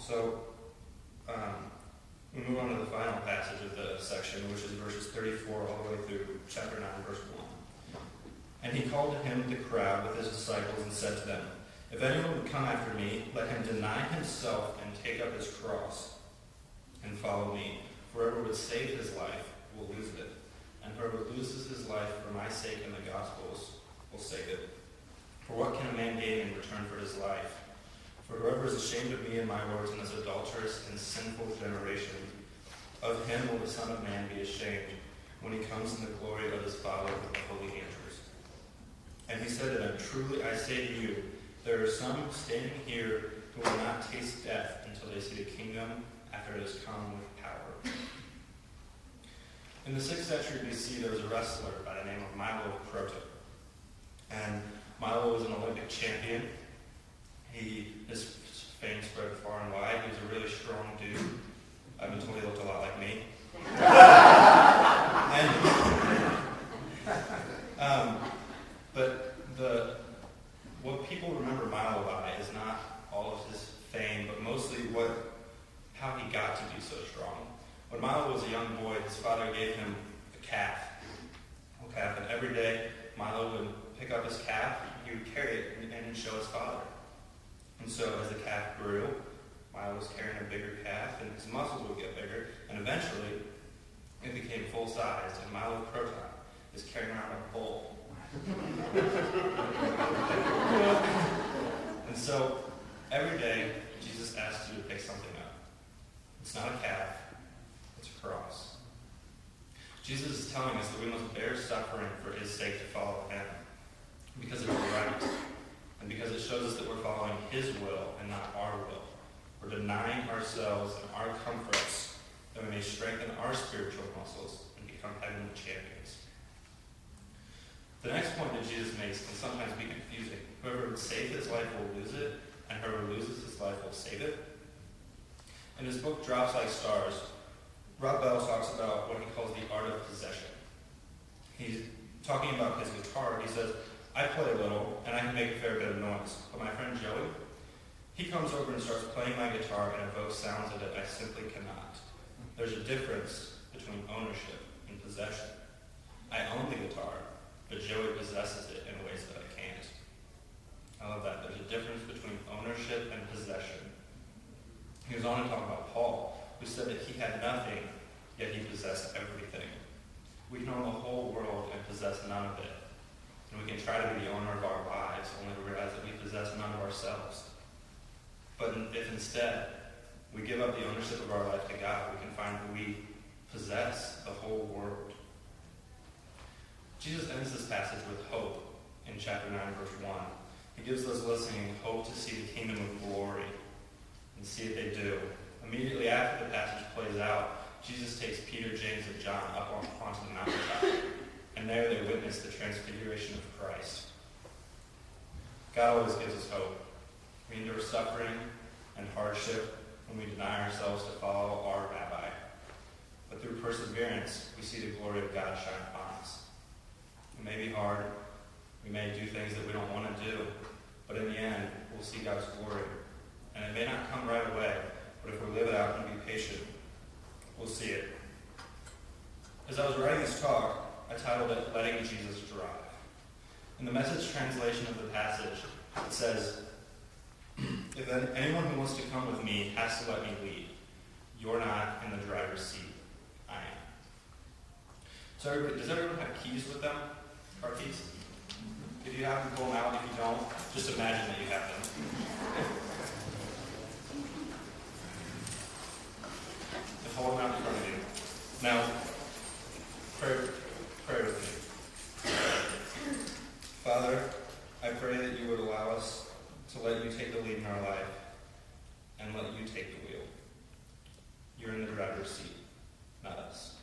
So, we move on to the final passage of the section, which is verses 34 all the way through chapter 9, verse 1. And he called to him the crowd with his disciples and said to them, "If anyone would come after me, let him deny himself and take up his cross and follow me. For whoever would save his life will lose it, and whoever loses his life for my sake and the gospel's will save it. For what can a man gain in return for his life? For whoever is ashamed of me and my words in this adulterous and sinful generation, of him will the Son of Man be ashamed when he comes in the glory of his Father with the holy angels." And he said to them, "Truly I say to you, there are some standing here who will not taste death until they see the kingdom after it has come with power." In the 6th century BC, there was a wrestler by the name of Milo of Croton. And Milo was an Olympic champion. His fame spread far and wide. He was a really strong dude. I've been told he looked a lot like me. But what people remember Milo by is not all of his fame, but mostly how he got to be so strong. When Milo was a young boy, his father gave him a calf. And every day Milo would pick up his calf, he would carry it and show his father. And so as the calf grew, Milo was carrying a bigger calf, and his muscles would get bigger, and eventually it became full-sized, and Milo Croton is carrying around a bull. And so every day Jesus asks you to pick something up. It's not a calf, it's a cross. Jesus is telling us that we must bear suffering for his sake to follow him, because it's right, and because it shows us that we're following his will and not our will. We're denying ourselves and our comforts that we may strengthen our spiritual muscles and become heavenly champions. The next point that Jesus makes can sometimes be confusing. Whoever would save his life will lose it, and whoever loses his life will save it. In his book, Drops Like Stars, Rob Bell talks about what he calls the art of possession. He's talking about his guitar. He says, "I play a little, and I can make a fair bit of noise, but my friend Joey, he comes over and starts playing my guitar and evokes sounds that I simply cannot. There's a difference between ownership and possession. I own the guitar, but Joey possesses it in ways that I can't." I love that. There's a difference between ownership and possession. He goes on to talk about Paul, who said that he had nothing, yet he possessed everything. We can own the whole world and possess none of it. And we can try to be the owner of our lives, only to realize that we possess none of ourselves. But if instead we give up the ownership of our life to God, we can find that we possess the whole world. Jesus ends this passage with hope in chapter 9, verse 1. He gives those listening hope to see the kingdom of glory, and see if they do. Immediately after the passage plays out, Jesus takes Peter, James, and John up onto the mountaintop, and there they witness the transfiguration of Christ. God always gives us hope. We endure suffering and hardship when we deny ourselves to follow our rabbi. But through perseverance, we see the glory of God shine upon us. It may be hard. We may do things that we don't want to do. But in the end, we'll see God's glory. And it may not come right away, but if we live it out and be patient, we'll see it. As I was writing this talk, I titled it, "Letting Jesus Drive." In the Message translation of the passage, it says, "If anyone who wants to come with me has to let me lead. You're not in the driver's seat. I am." So does everyone have keys with them? Car keys? If you have them, pull them out. If you don't, just imagine that you have them. And hold them out in front of you. Now, pray with me. Father, I pray that you would allow us to let you take the lead in our life and let you take the wheel. You're in the driver's seat, not us.